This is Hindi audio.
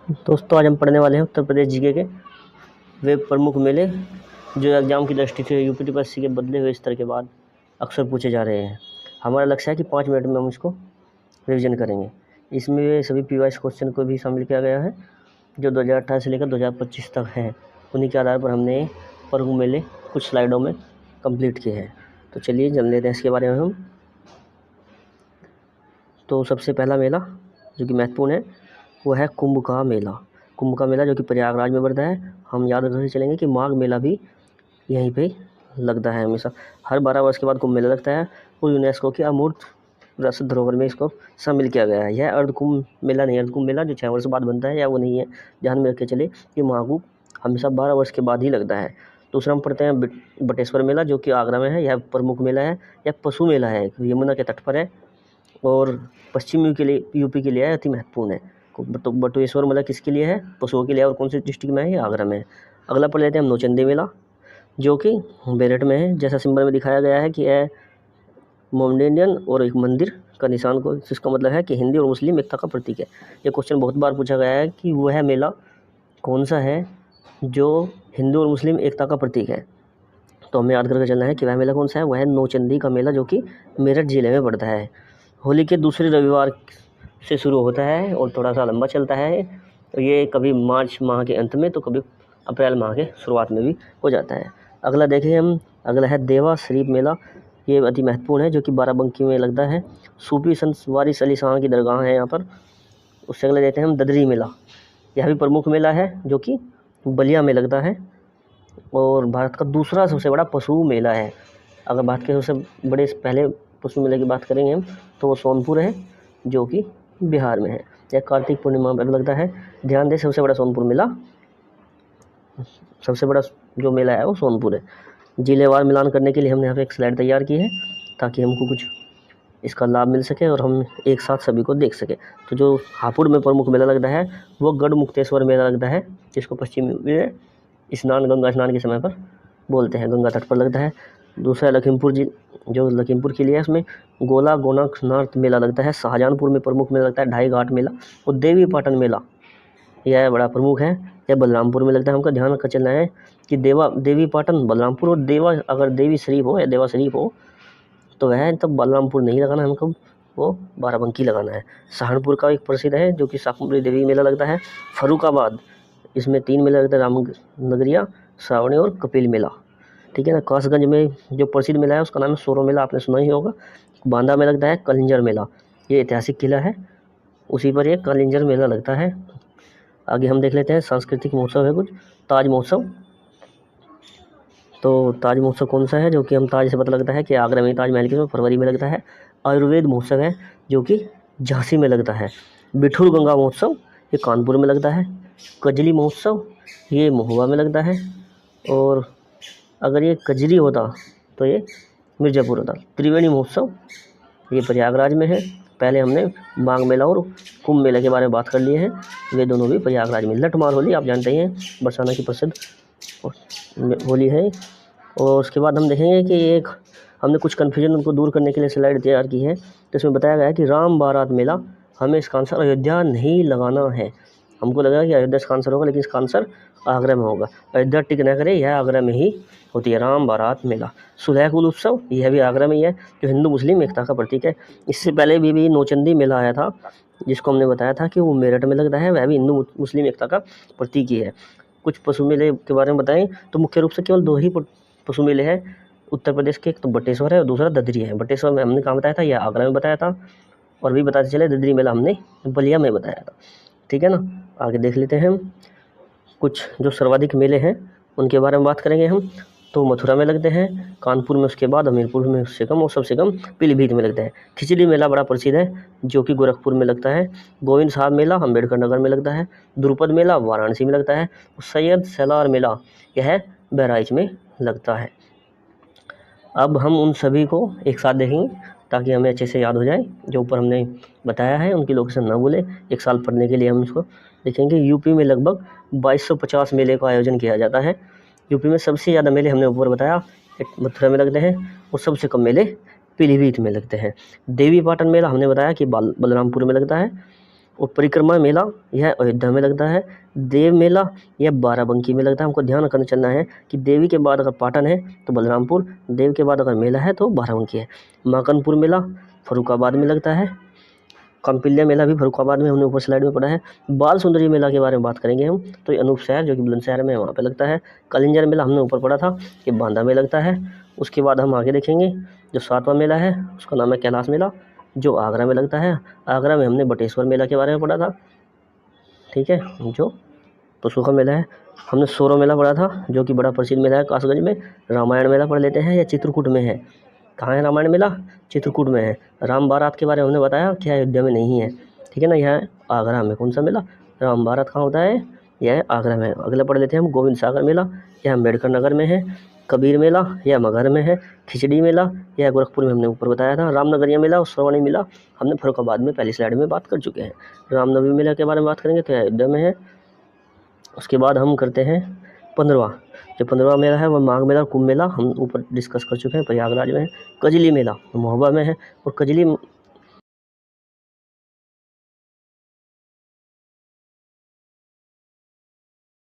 दोस्तों आज हम पढ़ने वाले हैं उत्तर प्रदेश जीके के वे प्रमुख मेले जो एग्जाम की दृष्टि से यूपीटीपीएससी के बदले हुए स्तर के बाद अक्सर पूछे जा रहे हैं। हमारा लक्ष्य है कि 5 मिनट में हम इसको रिवीजन करेंगे। इसमें सभी पीवाईस क्वेश्चन को भी शामिल किया गया है जो 2018 से लेकर 2025 तक हैं। उन्हीं के आधार पर हमने प्रमुख मेले कुछ स्लाइडों में कंप्लीट किए हैं। तो चलिए जान लेते हैं इसके बारे में हम। तो सबसे पहला मेला जो कि महत्वपूर्ण है वो है कुंभ का मेला। कुंभ का मेला जो कि प्रयागराज में पड़ता है। हम याद रखते चलेंगे कि माघ मेला भी यहीं पे लगता है हमेशा। हर 12 वर्ष के बाद कुंभ मेला लगता है और यूनेस्को की अमूर्त विरासत धरोहर में इसको शामिल किया गया है। यह अर्ध कुंभ मेला नहीं, अर्ध कुंभ मेला जो 6 वर्ष बाद बनता है या वो नहीं है। ध्यान में रख के चले कि महाकुंभ हमेशा 12 वर्ष के बाद ही लगता है। दूसरा हम पढ़ते हैं बटेश्वर मेला जो कि आगरा में है। यह प्रमुख मेला है। यह पशु मेला है, यमुना के तट पर है और पश्चिम यूपी के लिए अति महत्वपूर्ण है। तो बटुकेश्वर मेला किसके लिए है? पशुओं के लिए। और कौन से डिस्ट्रिक्ट में है? आगरा में है। अगला पढ़ लेते हैं हम नौचंदी मेला जो कि मेरठ में है। जैसा सिंबल में दिखाया गया है कि यह मोमेडियन और एक मंदिर का निशान को, जिसका मतलब है कि हिंदी और मुस्लिम एकता का प्रतीक है। ये क्वेश्चन बहुत बार पूछा गया है कि वह मेला कौन सा है जो हिंदू और मुस्लिम एकता का प्रतीक है। तो हमें याद करके चलना है कि वह मेला कौन सा है। वह है नौचंदी का मेला जो कि मेरठ जिले में पड़ता है। होली के दूसरे रविवार से शुरू होता है और थोड़ा सा लंबा चलता है। ये कभी मार्च माह के अंत में तो कभी अप्रैल माह के शुरुआत में भी हो जाता है। अगला देखें हम, अगला है देवा शरीफ मेला। ये अति महत्वपूर्ण है जो कि बाराबंकी में लगता है। सूफी संत वारिस अली शाह की दरगाह है यहाँ पर। उससे अगले देते हैं हम ददरी मेला। यह भी प्रमुख मेला है जो कि बलिया में लगता है और भारत का दूसरा सबसे बड़ा पशु मेला है। अगर भारत के सबसे बड़े पहले पशु मेले की बात करेंगे हम तो वो सोनपुर है जो कि बिहार में है। यह कार्तिक पूर्णिमा पर लगता है। ध्यान दें, सबसे बड़ा सोनपुर मेला, सबसे बड़ा जो मेला है वो सोनपुर है। जिलेवार मिलान करने के लिए हमने यहाँ पे एक स्लाइड तैयार की है ताकि हमको कुछ इसका लाभ मिल सके और हम एक साथ सभी को देख सके। तो जो हापुड़ में प्रमुख मेला लगता है वो गढ़ मुक्तेश्वर मेला लगता है, जिसको पश्चिम में स्नान, गंगा स्नान के समय पर बोलते हैं, गंगा तट पर लगता है। दूसरा लखीमपुर जो लखीमपुर के लिए है, उसमें गोला गोरखनाथ मेला लगता है। शाहजहांपुर में प्रमुख मेला लगता है ढाई घाट मेला। और देवी पाटन मेला यह बड़ा प्रमुख है। यह बलरामपुर में लगता है। हमका ध्यान रखकर चलना है कि देवी पाटन बलरामपुर और देवा, अगर देवी शरीफ हो या देवा शरीफ हो तो वह तब बलरामपुर नहीं लगाना है हमको, वो बाराबंकी लगाना है। सहारनपुर का एक प्रसिद्ध है जो कि शाकुंभरी देवी मेला लगता है। फर्रुखाबाद, इसमें 3 मेला लगता है, रामनगरिया, श्रावणी और कपिल मेला। ठीक है ना। कासगंज में जो प्रसिद्ध मेला है उसका नाम है सोरो मेला, आपने सुना ही होगा। बांदा में लगता है कलिंजर मेला, ये ऐतिहासिक किला है, उसी पर ये कलिंजर मेला लगता है। आगे हम देख लेते हैं सांस्कृतिक महोत्सव है कुछ। ताज महोत्सव, तो ताज महोत्सव कौन सा है जो कि हम ताज से पता लगता है कि आगरा में ताजमहल के फरवरी में लगता है। आयुर्वेद महोत्सव है जो कि झांसी में लगता है। बिठूर गंगा महोत्सव ये कानपुर में लगता है। कजली महोत्सव ये महुआ में लगता है। और अगर ये कजरी होता तो ये मिर्ज़ापुर होता। त्रिवेणी महोत्सव ये प्रयागराज में है। पहले हमने माघ मेला और कुंभ मेला के बारे में बात कर लिए हैं, वे दोनों भी प्रयागराज में। लठमार होली आप जानते ही हैं, बरसाना की प्रसिद्ध होली है। और उसके बाद हम देखेंगे कि एक हमने कुछ कन्फ्यूजन उनको दूर करने के लिए स्लाइड तैयार की है। तो इसमें बताया गया है कि राम बारात मेला, हमें इसका आंसर अयोध्या नहीं लगाना है। हमको लगा कि अयोध्या इसका आंसर होगा, लेकिन इसका आंसर आगरा में होगा। अयोध्या टिक न करे, यह आगरा में ही होती है राम बारात मेला। सुलहकुल उत्सव यह भी आगरा में ही है, जो हिंदू मुस्लिम एकता का प्रतीक है। इससे पहले भी नौचंदी मेला आया था जिसको हमने बताया था कि वो मेरठ में लगता है, वह भी हिंदू मुस्लिम एकता का प्रतीक ही है। कुछ पशु मेले के बारे में बताएं तो मुख्य रूप से केवल 2 ही पशु मेले हैं उत्तर प्रदेश के, एक तो बटेश्वर है और दूसरा ददरी है। बटेश्वर में हमने कहाँ बताया था, यह आगरा में बताया था। और भी बताते चले ददरी मेला हमने बलिया में बताया था। ठीक है ना। आगे देख लेते हैं हम कुछ जो सर्वाधिक मेले हैं उनके बारे में बात करेंगे हम। तो मथुरा में लगते हैं, कानपुर में, उसके बाद हमीरपुर में उससे कम, और सबसे कम पीलीभीत में लगता है। खिचड़ी मेला बड़ा प्रसिद्ध है जो कि गोरखपुर में लगता है। गोविंद साहब मेला अम्बेडकर नगर में लगता है। द्रुपद मेला वाराणसी में लगता है। सैयद सलार मेला यह बहराइच में लगता है। अब हम उन सभी को एक साथ देखेंगे ताकि हमें अच्छे से याद हो जाए, जो ऊपर हमने बताया है उनकी लोकेशन ना भूले। एक साल पढ़ने के लिए हम इसको देखेंगे। यूपी में लगभग 2250 मेले का आयोजन किया जाता है। यूपी में सबसे ज़्यादा मेले हमने ऊपर बताया मथुरा में लगते हैं और सबसे कम मेले पीलीभीत में लगते हैं। देवी पाटन मेला हमने बताया कि बलरामपुर में लगता है। और परिक्रमा मेला यह अयोध्या में लगता है। देव मेला यह बाराबंकी में लगता है। हमको ध्यान रखना चलना है कि देवी के बाद अगर पाटन है तो बलरामपुर, देव के बाद अगर मेला है तो बाराबंकी है। माकनपुर मेला फर्रुखाबाद में लगता है। कंपिल्या मेला भी फर्रुखाबाद में, हमने ऊपर स्लाइड में पढ़ा है। बाल सुंदरी मेला के बारे में बात करेंगे हम, तो ये अनूपशहर जो कि बुलंदशहर में है वहाँ पे लगता है। कलिंजर मेला हमने ऊपर पढ़ा था कि बांदा में लगता है। उसके बाद हम आगे देखेंगे जो 7वां मेला है उसका नाम है कैलाश मेला, जो आगरा में लगता है। आगरा में हमने बटेश्वर मेला के बारे में पढ़ा था, ठीक है, जो पशु का मेला है। हमने सोरो मेला पढ़ा था जो कि बड़ा प्रसिद्ध मेला है कासगंज में। रामायण मेला पढ़ लेते हैं, या चित्रकूट में है। कहाँ है रामायण मेला? चित्रकूट में है। राम बारात के बारे में हमने बताया कि अयोध्या में नहीं है, ठीक है ना, यह है आगरा में। कौन सा मेला? राम बारात कहाँ होता है? यह है आगरा में। अगला पढ़ लेते हैं हम गोविंद सागर मेला, यह अम्बेडकर नगर में है। कबीर मेला यह मगहर में है। खिचड़ी मेला यह गोरखपुर में हमने ऊपर बताया था। रामनगरिया मेला और श्रवणी मेला हमने फर्रुखाबाद में पहली स्लाइड में बात कर चुके हैं। रामनवमी मेला के बारे में बात करेंगे तो यह अयोध्या में है। उसके बाद हम करते हैं 15वां, जो 15वां मेला है वह माघ मेला और कुंभ मेला हम ऊपर डिस्कस कर चुके हैं, प्रयागराज में है। कजली मेला महोबा में है। और कजली